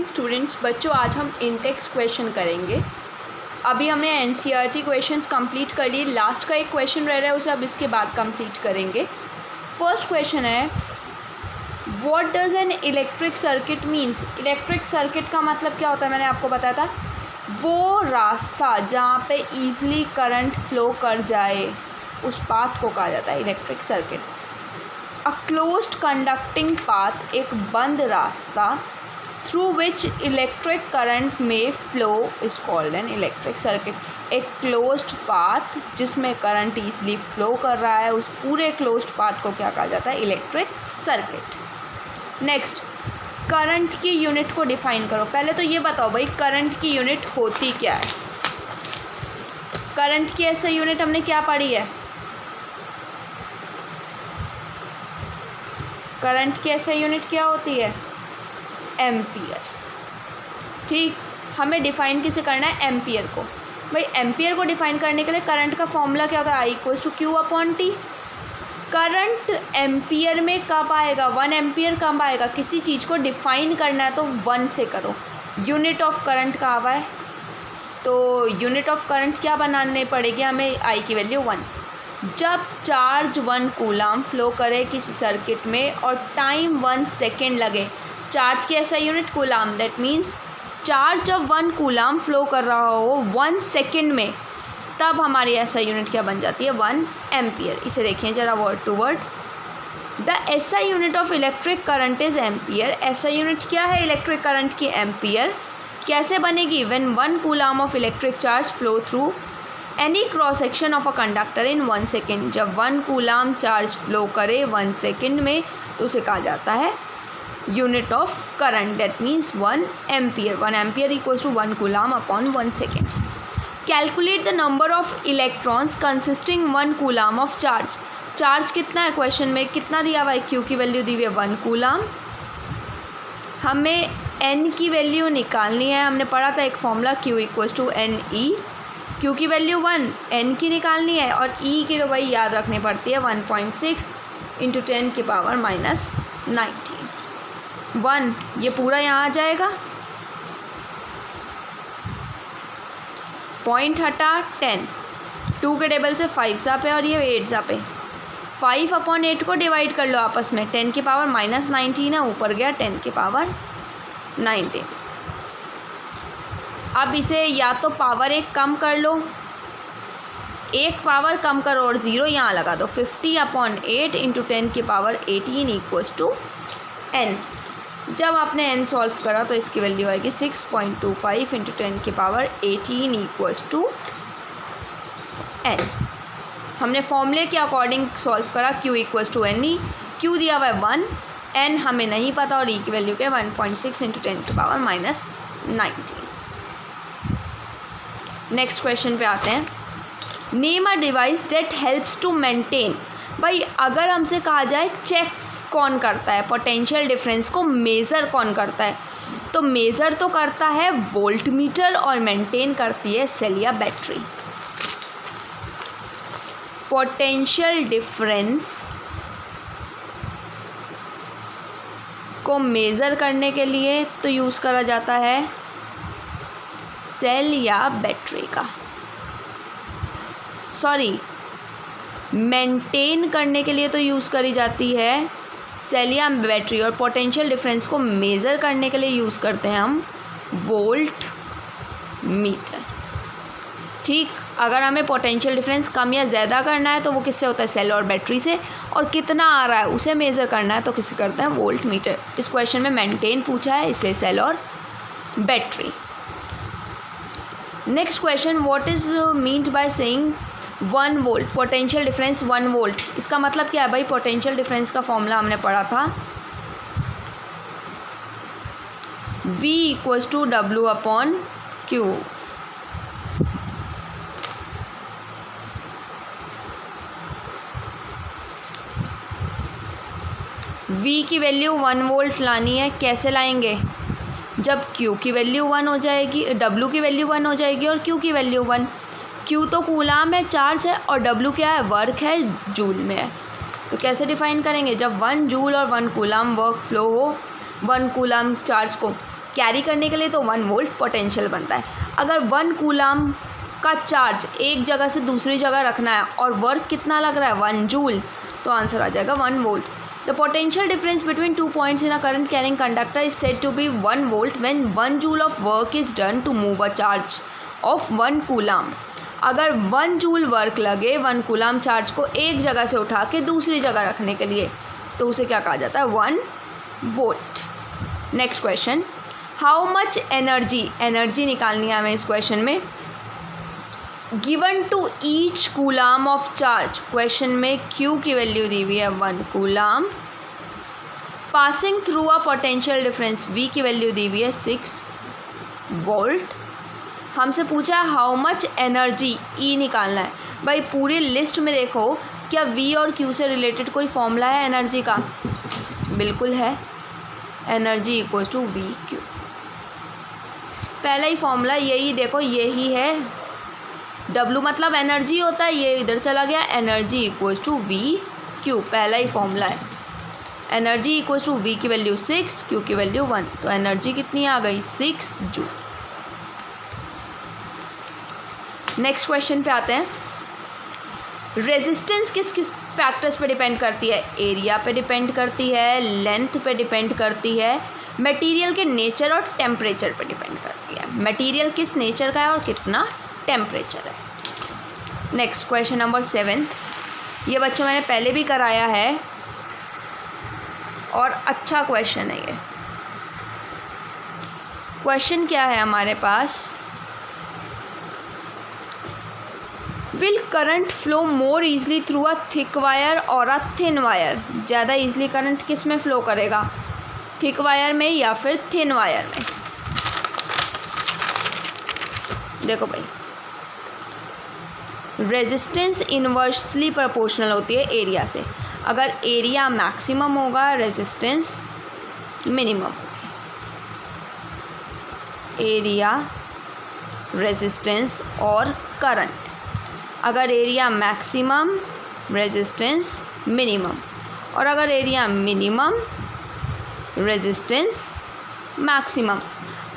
Students बच्चों, आज हम इंटेक्स क्वेश्चन करेंगे। अभी हमने एनसीईआरटी क्वेश्चंस कंप्लीट कर लिए। लास्ट का एक क्वेश्चन रह रहा है, उसे अब इसके बाद कंप्लीट करेंगे। फर्स्ट क्वेश्चन है, what does an electric circuit means. Electric circuit का मतलब क्या होता है, मैंने आपको बताया था, वो रास्ता जहाँ पे ईजिली करंट फ्लो कर जाए उस पाथ को कहा जाता है electric circuit. A closed conducting path, एक बंद रास्ता, थ्रू विच इलेक्ट्रिक करंट में flow is called an electric circuit. एक क्लोज्ड पाथ जिसमें करंट ईजिली फ्लो कर रहा है, उस पूरे क्लोज्ड पाथ को क्या कहा जाता है, इलेक्ट्रिक सर्किट। नेक्स्ट, करंट की यूनिट को डिफाइन करो। पहले तो ये बताओ भाई, करंट की यूनिट होती क्या है। करंट की ऐसे यूनिट हमने क्या पढ़ी है, करंट की ऐसे यूनिट क्या होती है, एम्पियर। ठीक, हमें डिफाइन किसे करना है, एम्पियर को। भाई एम्पियर को डिफाइन करने के लिए करंट का फॉर्मूला क्या होता है, I equals to Q upon T. Current ampere में कब आएगा, 1 एम्पियर कब आएगा। किसी चीज़ को डिफाइन करना है तो 1 से करो। यूनिट ऑफ करंट का आवा है, तो यूनिट ऑफ करंट क्या बनानी पड़ेगी हमें, आई की वैल्यू 1। जब चार्ज 1 कूलाम फ्लो करे किसी सर्किट में और टाइम 1 सेकेंड लगे, चार्ज की ऐसा unit coulomb, that means charge जब 1 कूलाम फ्लो कर रहा हो 1 सेकेंड में, तब हमारी ऐसा यूनिट क्या बन जाती है, 1 एम्पियर। इसे देखें ज़रा वर्ड टू वर्ड। द ऐसा unit of electric current is ampere. ऐसा यूनिट क्या है इलेक्ट्रिक करंट की, एम्पियर। कैसे बनेगी, when 1 coulomb of electric charge flow through any cross section of a conductor in 1 second. जब 1 कूलाम चार्ज फ्लो करे 1 second में, तो उसे कहा जाता है unit of current, that means 1 ampere. 1 ampere equals to 1 coulomb upon 1 second. Calculate the number of electrons consisting 1 coulomb of charge. Charge कितना है क्वेश्चन में, कितना दिया हुआ है, क्यू की वैल्यू दी हुई है 1 कूलाम। हमें एन की वैल्यू निकालनी है। हमने पढ़ा था एक formula, q equals to n e. Q की वैल्यू 1, एन की निकालनी है, और ई की तो भाई याद रखनी पड़ती है 1.6 इंटू 10 की पावर माइनस 19। 1 ये पूरा यहाँ आ जाएगा, पॉइंट हटा 10, 2 के टेबल से 5 सा पे और ये 8 सा पे। 5 अपॉन 8 को डिवाइड कर लो आपस में, 10 की पावर माइनस 19 है, ऊपर गया 10 की पावर 19। अब इसे या तो पावर 1 कम कर लो, 1 पावर कम करो और 0 यहाँ लगा दो। 50 अपॉन 8 इंटू 10 की पावर 18 इक्वल्स टू n। जब आपने n सॉल्व करा तो इसकी वैल्यू आएगी 6.25 इंटू 10 की पावर 18 इक्वल्स टू n। हमने फॉर्मूले के अकॉर्डिंग सॉल्व करा, q equals to n e. q दिया हुआ है 1, n हमें नहीं पता, और e की वैल्यू क्या है 1.6 इंटू 10 की पावर माइनस 19। नेक्स्ट क्वेश्चन पे आते हैं। Name a device that helps to maintain. भाई अगर हमसे कहा जाए चेक कौन करता है, पोटेंशियल डिफरेंस को मेज़र कौन करता है, तो मेज़र तो करता है वोल्ट मीटर और मेंटेन करती है सेल या बैटरी। पोटेंशियल डिफरेंस को मेज़र करने के लिए तो यूज़ करा जाता है सेल या बैटरी का, सॉरी मेंटेन करने के लिए तो यूज़ करी जाती है सेल या बैटरी, और पोटेंशियल डिफरेंस को मेज़र करने के लिए यूज़ करते हैं हम वोल्ट मीटर। ठीक, अगर हमें पोटेंशियल डिफरेंस कम या ज़्यादा करना है तो वो किससे होता है, सेल और बैटरी से, और कितना आ रहा है उसे मेज़र करना है तो किससे करते हैं, वोल्ट मीटर। इस क्वेश्चन में मेंटेन पूछा है, इसलिए सेल और battery. Next question, what is meant by saying 1 volt, potential difference 1 volt. इसका मतलब क्या है भाई, पोटेंशियल डिफरेंस का फॉर्मूला हमने पढ़ा था, V equals to W upon Q। V की वैल्यू 1 वोल्ट लानी है। कैसे लाएंगे, जब Q की वैल्यू 1 हो जाएगी, W की वैल्यू 1 हो जाएगी और Q की वैल्यू 1। Q तो कूलाम है, चार्ज है, और W क्या है, वर्क है, जूल में है। तो कैसे डिफाइन करेंगे, जब 1 जूल और 1 कूलाम वर्क फ्लो हो, 1 कूलाम चार्ज को कैरी करने के लिए तो 1 वोल्ट पोटेंशियल बनता है। अगर 1 कूलम का चार्ज एक जगह से दूसरी जगह रखना है और वर्क कितना लग रहा है 1 जूल, तो आंसर आ जाएगा 1 volt. The potential difference between 2 points in a current carrying conductor is said to be 1 volt when 1 joule of work is done to move a charge of 1 coulomb. अगर 1 joule work लगे 1 coulomb charge को एक जगह से उठा के दूसरी जगह रखने के लिए, तो उसे क्या कहा जाता है 1 volt. Next question, how much energy निकालनी है हमें इस क्वेश्चन में। Given to each coulomb of charge, question में Q की वैल्यू दी हुई है 1 coulomb, passing through a potential difference V की वैल्यू दी हुई है 6 वोल्ट। हमसे पूछा है हाउ मच एनर्जी E निकालना है। भाई पूरी लिस्ट में देखो, क्या V और Q से रिलेटेड कोई फॉर्मूला है एनर्जी का? बिल्कुल है, energy equals to we q. पहला ही फॉर्मूला यही देखो, यही है। W मतलब एनर्जी होता है, ये इधर चला गया, energy equals to we q, पहला ही फॉर्मूला है। एनर्जी इक्वल्स टू V की वैल्यू 6, Q की वैल्यू 1, तो एनर्जी कितनी आ गई 6 जूल। नेक्स्ट क्वेश्चन पे आते हैं। रेजिस्टेंस किस किस फैक्टर्स पे डिपेंड करती है? एरिया पे डिपेंड करती है, लेंथ पे डिपेंड करती है, मटेरियल के नेचर और टेम्परेचर पे डिपेंड करती है। मटेरियल किस नेचर का है और कितना टेम्परेचर है। नेक्स्ट क्वेश्चन नंबर 7, ये बच्चों मैंने पहले भी कराया है और अच्छा क्वेश्चन है ये। क्वेश्चन क्या है हमारे पास, will current flow more easily through a thick wire और अ थिन वायर? ज़्यादा ईजली करंट किस में फ़्लो करेगा, थिक वायर में या फिर थिन वायर में? देखो भाई, रेजिस्टेंस इन्वर्सली प्रोपोर्शनल होती है एरिया से। अगर एरिया मैक्सिमम होगा, रेजिस्टेंस मिनिमम होगी। एरिया, रेजिस्टेंस और करंट, अगर एरिया मैक्सिमम, रेजिस्टेंस मिनिमम, और अगर area minimum, resistance maximum.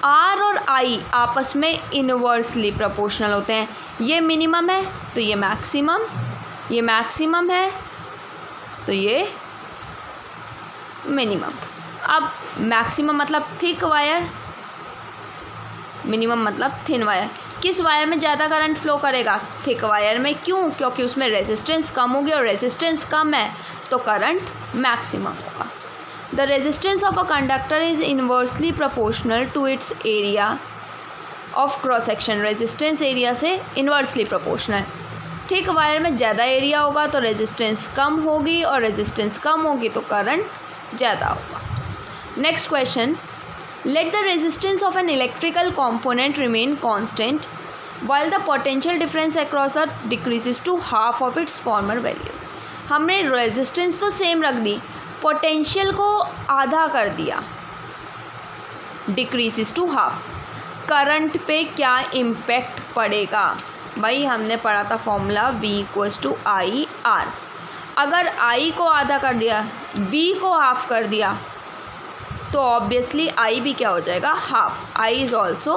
R और I आपस में इन्वर्सली प्रोपोर्शनल होते हैं। ये मिनिमम है तो ये मैक्सिमम, ये मैक्सिमम है तो ये मिनिमम। अब मैक्सिमम मतलब थिक वायर, मिनिमम मतलब थिन वायर। किस वायर में ज़्यादा करंट फ्लो करेगा? थिक वायर में। क्यों? क्योंकि उसमें रेजिस्टेंस कम होगी और रेजिस्टेंस कम है तो करंट मैक्सिमम होगा। The resistance of a conductor is inversely proportional to its area of cross section. Resistance area से इन्वर्सली प्रोपोर्शनल। थिक वायर में ज़्यादा एरिया होगा तो रेजिस्टेंस कम होगी और रेजिस्टेंस कम होगी तो करंट ज़्यादा होगा। Next question, let the resistance of an electrical component remain constant while the potential difference across the decreases to half of its former value। हमने रेजिस्टेंस तो सेम रख दी, पोटेंशियल को आधा कर दिया, डिक्रीजेस टू हाफ। करंट पे क्या impact पड़ेगा? भाई हमने पढ़ा था formula V equals to I r. अगर I को आधा कर दिया, V को हाफ कर दिया, तो ऑब्वियसली I भी क्या हो जाएगा? Half. I is also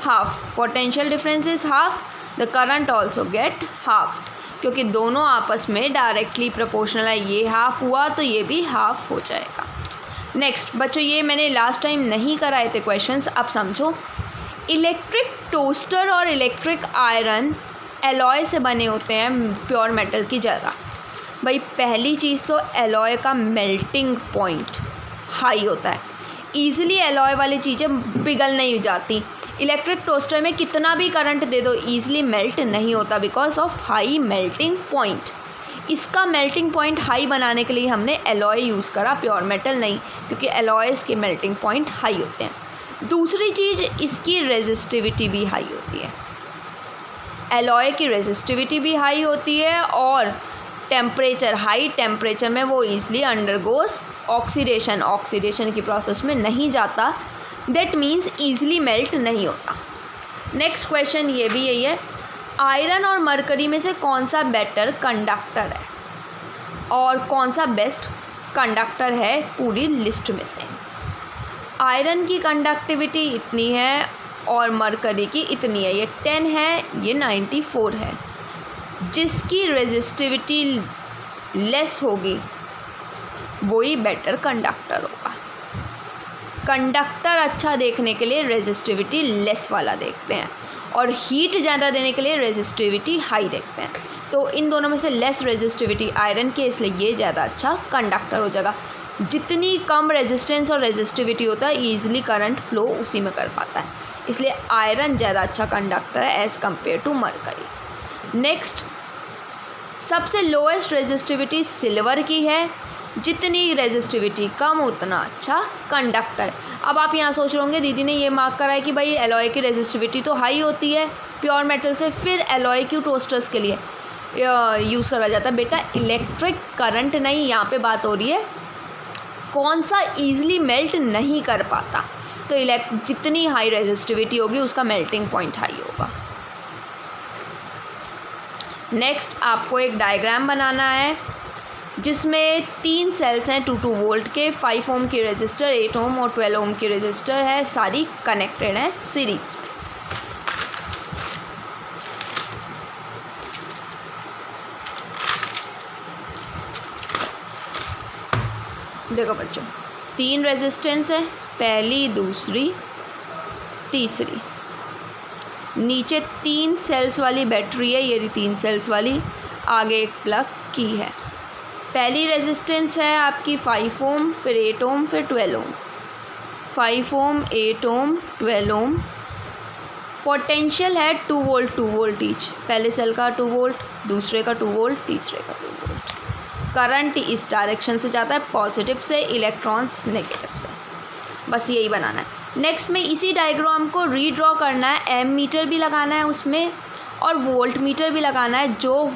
half. Potential difference is half, the current also get half, क्योंकि दोनों आपस में डायरेक्टली प्रोपोर्शनल है। ये हाफ हुआ तो ये भी हाफ हो जाएगा। नेक्स्ट बच्चों, ये मैंने लास्ट टाइम नहीं कराए थे क्वेश्चंस, अब समझो। इलेक्ट्रिक टोस्टर और इलेक्ट्रिक आयरन एलॉय से बने होते हैं प्योर मेटल की जगह। भाई पहली चीज़ तो एलॉय का मेल्टिंग पॉइंट हाई होता है, ईज़िली एलॉय वाली चीज़ें पिघल नहीं जाती। इलेक्ट्रिक टोस्टर में कितना भी करंट दे दो ईज़िली मेल्ट नहीं होता because of high melting point. इसका मेल्टिंग पॉइंट हाई बनाने के लिए हमने एलॉय यूज़ करा, प्योर मेटल नहीं, क्योंकि एलॉयज़ के मेल्टिंग पॉइंट हाई होते हैं। दूसरी चीज़, इसकी रेजिस्टिविटी भी हाई होती है। एलॉय की रेजिस्टिविटी भी हाई होती है और टेम्परेचर, हाई टेम्परेचर में वो ईज़िली अंडरगोस ऑक्सीडेशन, ऑक्सीडेशन की प्रोसेस में नहीं जाता, दैट मीन्स ईज़िली मेल्ट नहीं होता। नेक्स्ट क्वेश्चन ये भी यही है, आयरन और मरकरी में से कौन सा बेटर कंडक्टर है और कौन सा बेस्ट कंडक्टर है पूरी लिस्ट में से? आयरन की कंडक्टिविटी इतनी है और मरकरी की इतनी है, ये 10 है, ये 94 है। जिसकी रेजिस्टिविटी लेस होगी वही बेटर कंडक्टर होगा। कंडक्टर अच्छा देखने के लिए रेजिस्टिविटी लेस वाला देखते हैं और हीट ज़्यादा देने के लिए रेजिस्टिविटी हाई देखते हैं। तो इन दोनों में से लेस रेजिस्टिविटी आयरन की, इसलिए ये ज़्यादा अच्छा कंडक्टर हो जाएगा। जितनी कम रेजिस्टेंस और रेजिस्टिविटी होता है ईजिली करंट फ्लो उसी में कर पाता है, इसलिए आयरन ज़्यादा अच्छा कंडक्टर है as compared to mercury. Next, सबसे लोएस्ट रेजिस्टिविटी सिल्वर की है, जितनी रेजिस्टिविटी कम उतना अच्छा कंडक्टर। अब आप यहाँ सोच रहे होंगे दीदी ने ये मार्क करा है कि भाई एलॉय की रेजिस्टिविटी तो हाई होती है प्योर मेटल से, फिर एलॉय क्यों टोस्टर्स के लिए यूज़ करा जाता है? बेटा इलेक्ट्रिक करंट नहीं, यहाँ पे बात हो रही है कौन सा ईजिली मेल्ट नहीं कर पाता, तो जितनी हाई रेजिस्टिविटी होगी उसका मेल्टिंग पॉइंट हाई होगा। नेक्स्ट आपको एक डायग्राम बनाना है जिसमें 3 सेल्स हैं 2 वोल्ट के, 5 ओम की रेजिस्टर, 8 ओम और 12 ओम की रेजिस्टर है, सारी कनेक्टेड हैं सीरीज में। देखो बच्चों 3 रेजिस्टेंस है, पहली, दूसरी, तीसरी। नीचे 3 सेल्स वाली बैटरी है, ये 3 सेल्स वाली, आगे एक प्लग की है। पहली रेजिस्टेंस है आपकी 5 ओम, फिर 8 ओम, फिर 12 ओम। 5 ओम, 8 ओम, 12 ओम। पोटेंशियल है 2 वोल्ट ईच, पहले सेल का 2 वोल्ट, दूसरे का 2 वोल्ट, तीसरे का 2 वोल्ट। करंट इस डायरेक्शन से जाता है, पॉजिटिव से, इलेक्ट्रॉन्स नेगेटिव से। बस यही बनाना है। नेक्स्ट में इसी डायग्राम को रीड्रॉ करना है, एम मीटर भी लगाना है उसमें और वोल्ट मीटर भी लगाना है, जो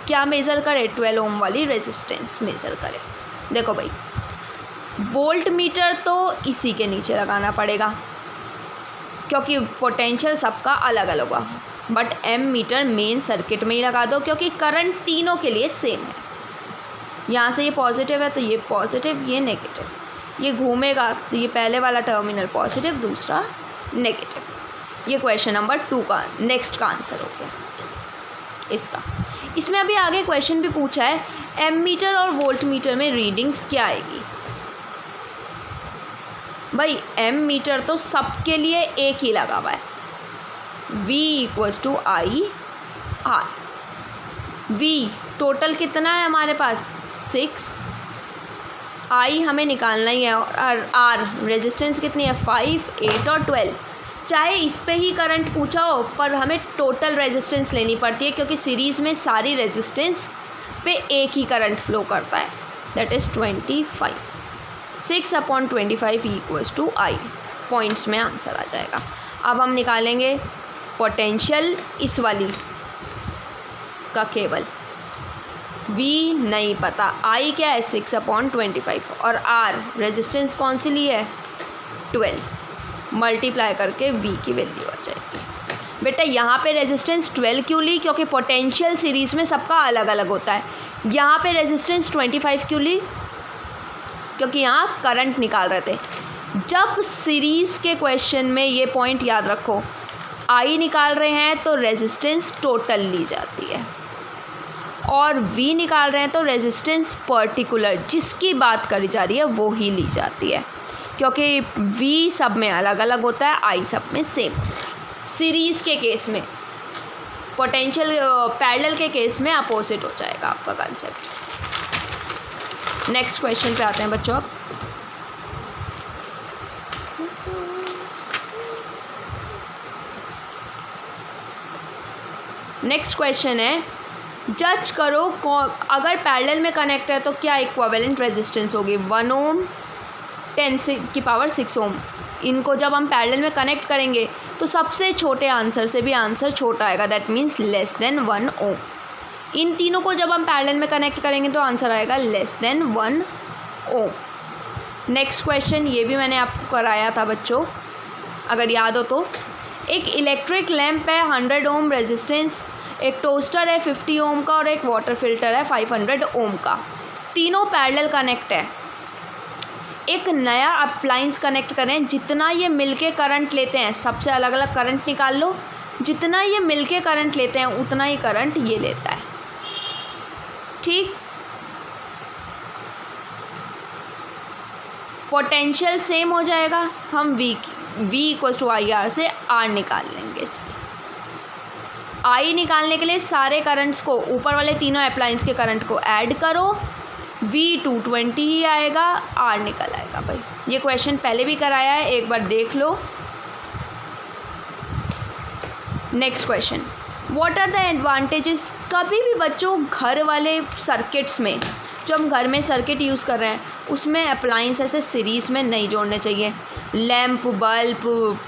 क्या मेज़र करे, 12 ओम वाली रेजिस्टेंस मेज़र करे। देखो भाई वोल्ट मीटर तो इसी के नीचे लगाना पड़ेगा क्योंकि पोटेंशियल सबका अलग अलग होगा, but ammeter main circuit में ही लगा दो क्योंकि करंट तीनों के लिए सेम है। यहाँ से ये पॉजिटिव है तो ये पॉजिटिव, ये नेगेटिव, ये घूमेगा तो ये पहले वाला टर्मिनल पॉजिटिव, दूसरा नेगेटिव। ये क्वेश्चन नंबर 2 का नेक्स्ट का आंसर हो गया इसका। इसमें अभी आगे क्वेश्चन भी पूछा है एम मीटर और वोल्ट मीटर में रीडिंग्स क्या आएगी। भाई एम मीटर तो सबके लिए एक ही लगा हुआ है, V = I/R। V टोटल कितना है हमारे पास 6, I हमें निकालना ही है और R रेजिस्टेंस कितनी है 5, 8 और 12। चाहे इस पे ही करंट पूछा हो पर हमें टोटल रेजिस्टेंस लेनी पड़ती है क्योंकि सीरीज़ में सारी रेजिस्टेंस पे एक ही करंट फ्लो करता है, दैट इज़ 25। 6/25 = I। पॉइंट्स में आंसर आ जाएगा। अब हम निकालेंगे पोटेंशियल इस वाली का केवल, V नहीं पता, I क्या है 6/25 और R रेजिस्टेंस कौन सी ली है 12, मल्टीप्लाई करके V की वैल्यू आ जाएगी। बेटा यहाँ पे रेजिस्टेंस 12 क्यों ली, क्योंकि पोटेंशियल सीरीज़ में सबका अलग अलग होता है। यहाँ पे रेजिस्टेंस 25 क्यों ली, क्योंकि यहाँ करंट निकाल रहे थे। जब सीरीज़ के क्वेश्चन में ये पॉइंट याद रखो, I निकाल रहे हैं तो रेजिस्टेंस टोटल ली जाती है और V निकाल रहे हैं तो रेजिस्टेंस पर्टिकुलर जिसकी बात करी जा रही है वो ही ली जाती है, क्योंकि V सब में अलग अलग होता है, I सब में सेम। सीरीज़ के केस में, पोटेंशियल पैरेलल के केस में अपोजिट हो जाएगा आपका कंसेप्ट। नेक्स्ट क्वेश्चन पे आते हैं बच्चों। अब नेक्स्ट क्वेश्चन है, जज करो अगर पैरेलल में कनेक्ट है तो क्या इक्विवेलेंट रेजिस्टेंस होगी। 1 ओम 10⁶ ओम, इनको जब हम पैरेलल में कनेक्ट करेंगे तो सबसे छोटे आंसर से भी आंसर छोटा आएगा, दैट मीन्स लेस देन 1 ओम। इन तीनों को जब हम पैरेलल में कनेक्ट करेंगे तो आंसर आएगा लेस देन 1 ओम। नेक्स्ट क्वेश्चन, ये भी मैंने आपको कराया था बच्चों, अगर याद हो तो। एक इलेक्ट्रिक लैंप है 100 ओम रेजिस्टेंस, एक टोस्टर है 50 ओम का और एक वाटर फिल्टर है 500 ओम का। तीनों पैरेलल कनेक्ट है। एक नया अप्लाइंस कनेक्ट करें, जितना ये मिलके करंट लेते हैं, सबसे अलग अलग करंट निकाल लो, जितना ये मिलके करंट लेते हैं उतना ही करंट ये लेता है। ठीक, पोटेंशियल सेम हो जाएगा, हम V equals to I R से R निकाल लेंगे। इसलिए I निकालने के लिए सारे करंट्स को, ऊपर वाले तीनों अप्लायंस के करंट को ऐड करो, V 220 ही आएगा, R निकल आएगा। भाई ये क्वेश्चन पहले भी कराया है, एक बार देख लो। Next question, what are the advantages. कभी भी बच्चों घर वाले सर्किट्स में, जो हम घर में सर्किट यूज़ कर रहे हैं उसमें अप्लायंस ऐसे सीरीज़ में नहीं जोड़ने चाहिए। लैंप, बल्ब,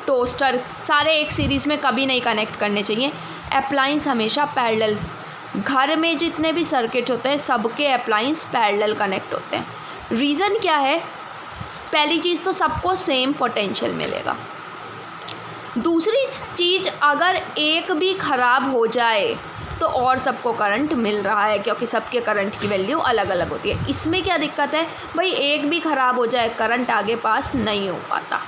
टोस्टर सारे एक सीरीज़ में कभी नहीं कनेक्ट करने चाहिए। अप्लायंस हमेशा पैरेलल, घर में जितने भी सर्किट होते हैं सबके अप्लायंस पैरेलल कनेक्ट होते हैं। रीज़न क्या है, पहली चीज़ तो सबको सेम पोटेंशियल मिलेगा। दूसरी चीज़, अगर एक भी ख़राब हो जाए तो और सबको करंट मिल रहा है, क्योंकि सबके करंट की वैल्यू अलग अलग होती है। इसमें क्या दिक्कत है भाई, एक भी ख़राब हो जाए करंट आगे पास नहीं हो पाता।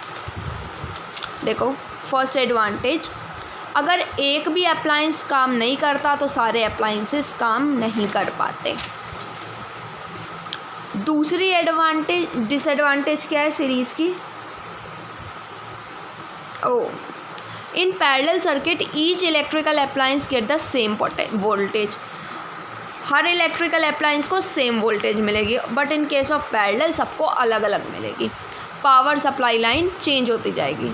देखो फर्स्ट एडवांटेज, अगर एक भी अप्लायंस काम नहीं करता तो सारे अप्लायंसेस काम नहीं कर पाते। दूसरी डिसएडवांटेज क्या है सीरीज़ की, in parallel circuit each electrical appliance get the same voltage. Her electrical appliance को सेम वोल्टेज मिलेगी, but in case of parallel सबको अलग अलग मिलेगी। पावर सप्लाई लाइन चेंज होती जाएगी।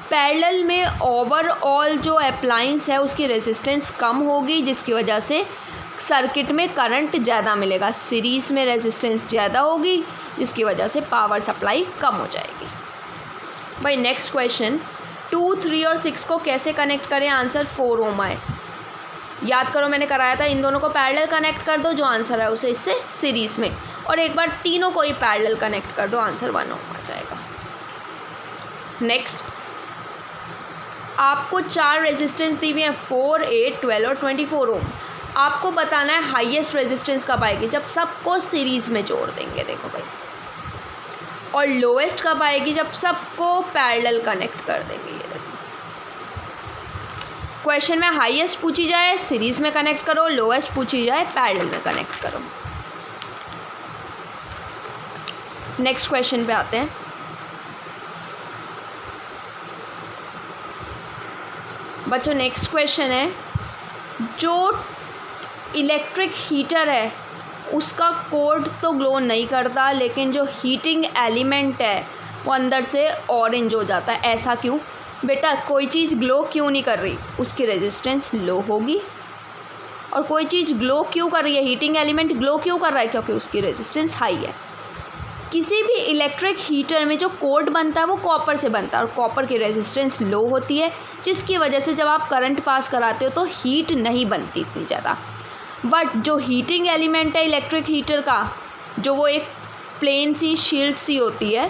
पैरेलल में ओवरऑल जो अप्लायंस है उसकी रेजिस्टेंस कम होगी, जिसकी वजह से सर्किट में करंट ज़्यादा मिलेगा। सीरीज़ में रेजिस्टेंस ज़्यादा होगी, जिसकी वजह से पावर सप्लाई कम हो जाएगी। भाई नेक्स्ट क्वेश्चन, 2, 3 और 6 को कैसे कनेक्ट करें, आंसर 4 ओम आए। याद करो मैंने कराया था, इन दोनों को पैरेलल कनेक्ट कर दो, जो आंसर है उसे इससे सीरीज़ में, और एक बार तीनों को ही पैरेलल कनेक्ट कर दो, आंसर 1 ओम आ जाएगा। नेक्स्ट, आपको 4 रेजिस्टेंस दी हुई हैं, 4, 8, 12 और 24 ओम। आपको बताना है हाईएस्ट रेजिस्टेंस कब आएगी, जब सबको सीरीज़ में जोड़ देंगे। देखो भाई, और लोएस्ट कब आएगी, जब सबको पैरेलल कनेक्ट कर देंगे। ये देखो क्वेश्चन में हाईएस्ट पूछी जाए सीरीज़ में कनेक्ट करो, लोएस्ट पूछी जाए पैरेलल में कनेक्ट करो। नेक्स्ट क्वेश्चन पे आते हैं। बच्चों नेक्स्ट क्वेश्चन है, जो इलेक्ट्रिक हीटर है उसका कोड तो ग्लो नहीं करता, लेकिन जो हीटिंग एलिमेंट है वो अंदर से ऑरेंज हो जाता है। ऐसा क्यों बेटा, कोई चीज़ ग्लो क्यों नहीं कर रही, उसकी रेजिस्टेंस लो होगी। और कोई चीज़ ग्लो क्यों कर रही है, हीटिंग एलिमेंट ग्लो क्यों कर रहा है, क्योंकि उसकी रेजिस्टेंस हाई है। किसी भी इलेक्ट्रिक हीटर में जो कोड बनता है वो कॉपर से बनता है, और कॉपर की रेजिस्टेंस लो होती है, जिसकी वजह से जब आप करंट पास कराते हो तो हीट नहीं बनती इतनी ज़्यादा। बट जो हीटिंग एलिमेंट है इलेक्ट्रिक हीटर का, जो वो एक प्लेन सी शील्ड सी होती है,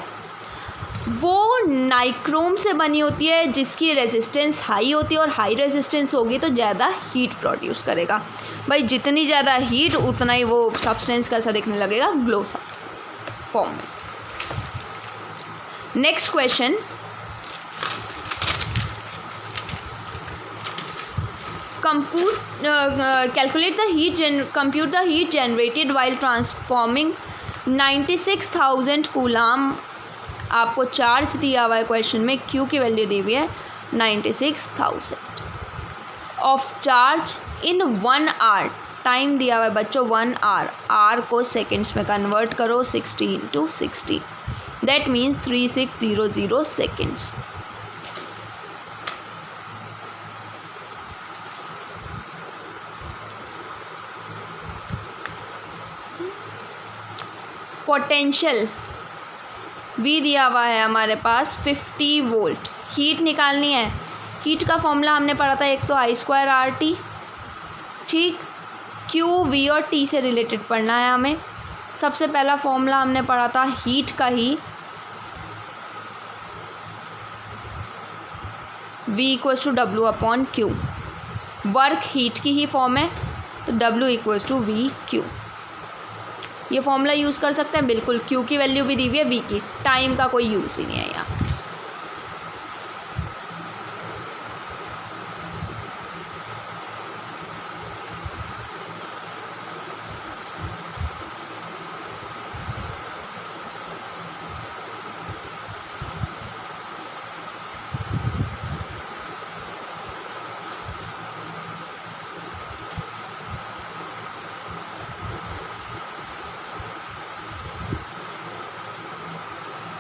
वो नाइक्रोम से बनी होती है, जिसकी रेजिस्टेंस हाई होती है, और हाई रेजिस्टेंस होगी तो ज़्यादा हीट प्रोड्यूस करेगा। भाई जितनी ज़्यादा हीट उतना ही वो सब्सटेंस कैसा दिखने लगेगा, ग्लो सा फॉर्म में। Next question, compute the heat generated while transforming 96,000 coulomb. आपको चार्ज दिया हुआ है क्वेश्चन में, Q की वैल्यू दी हुई है 96,000 of charge in 1 hour. Time दिया हुआ है बच्चों 1 आवर, आर को सेकेंड्स में कन्वर्ट करो 60 × 60, that means 3600 seconds. Potential V दिया हुआ है हमारे पास 50 वोल्ट। हीट निकालनी है, हीट का फॉर्मूला हमने पढ़ा था, एक तो I2RT, ठीक, Q, V और T से रिलेटेड पढ़ना है हमें। सबसे पहला फॉर्मूला हमने पढ़ा था हीट का ही, V = W/Q। वर्क हीट की ही फॉर्म है, तो W equals to we Q. ये फॉर्मूला यूज़ कर सकते हैं बिल्कुल, Q की वैल्यू भी दी हुई है, V की, टाइम का कोई यूज़ ही नहीं है यहाँ।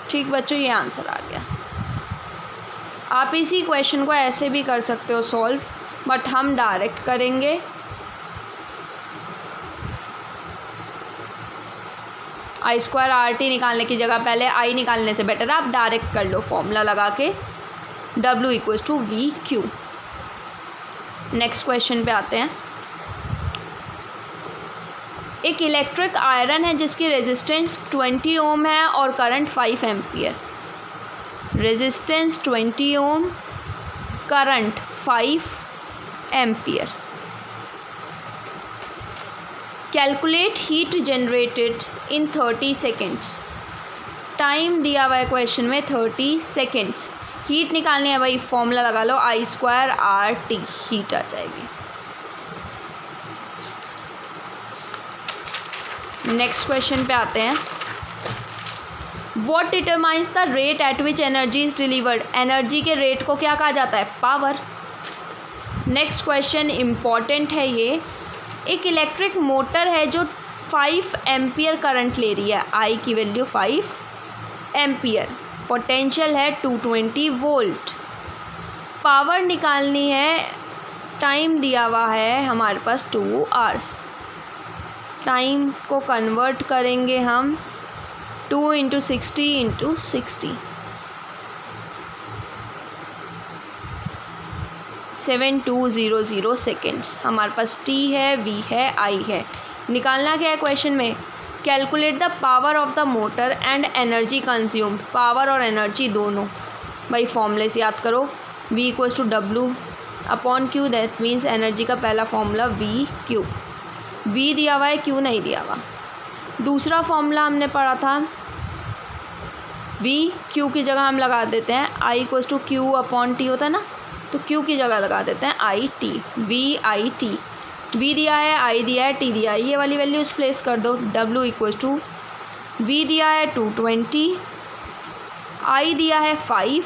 ठीक बच्चों, ये आंसर आ गया। आप इसी क्वेश्चन को ऐसे भी कर सकते हो सॉल्व, बट हम डायरेक्ट करेंगे। I² RT निकालने की जगह पहले I निकालने से बेटर है आप डायरेक्ट कर लो फॉर्मूला लगा के, W equals to we Q. Next question पे आते हैं। एक इलेक्ट्रिक आयरन है जिसकी रेजिस्टेंस 20 ओम है और current 5 ampere. Resistance 20 ohm, current 5 ampere. Calculate heat generated in 30 seconds. Time दिया हुआ है क्वेश्चन में 30 सेकेंड्स। हीट निकालनी है भाई, फॉर्मूला लगा लो, I² RT, हीट आ जाएगी। नेक्स्ट क्वेश्चन पे आते हैं। What determines the rate at which energy is delivered. Energy के रेट को क्या कहा जाता है? पावर। नेक्स्ट क्वेश्चन इम्पॉर्टेंट है ये। एक इलेक्ट्रिक मोटर है जो 5 एम्पियर करंट ले रही है, आई की वैल्यू 5 एम्पियर, पोटेंशियल है 220 वोल्ट। पावर निकालनी है, टाइम दिया हुआ है हमारे पास 2 आवर्स। टाइम को कन्वर्ट करेंगे हम 2 × 60 × 60, 7200 सेकेंड्स। हमारे पास T है, V है, I है। निकालना क्या है क्वेश्चन में? Calculate the power of the motor and energy consumed. Power और एनर्जी दोनों भाई फॉर्मूले से याद करो। V equals to W/Q, that means energy का पहला फॉर्मूला VQ। V दिया हुआ है, Q नहीं दिया हुआ। दूसरा फॉर्मूला हमने पढ़ा था, V Q की जगह हम लगा देते हैं I इक्वल्स टू Q/T होता है ना, तो Q की जगह लगा देते हैं IT, VIT। V दिया है, I दिया है, T दिया है, ये वाली वैल्यूज़ प्लेस कर दो। W इक्वल्स टू V दिया है 220, I दिया है 5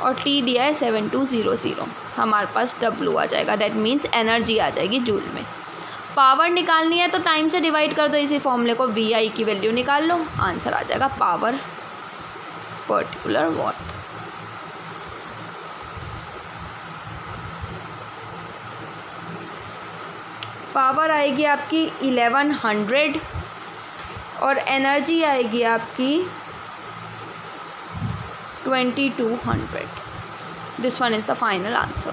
और T दिया है 7200। हमारे पास W आ जाएगा, दैट मीन्स एनर्जी आ जाएगी जूल में। पावर निकालनी है तो टाइम से डिवाइड कर दो इसी फॉर्मूले को, VI की वैल्यू निकाल लो, आंसर आ जाएगा पावर पर्टिकुलर वॉट। पावर आएगी आपकी 1100 और एनर्जी आएगी आपकी 2200। This one is the final answer.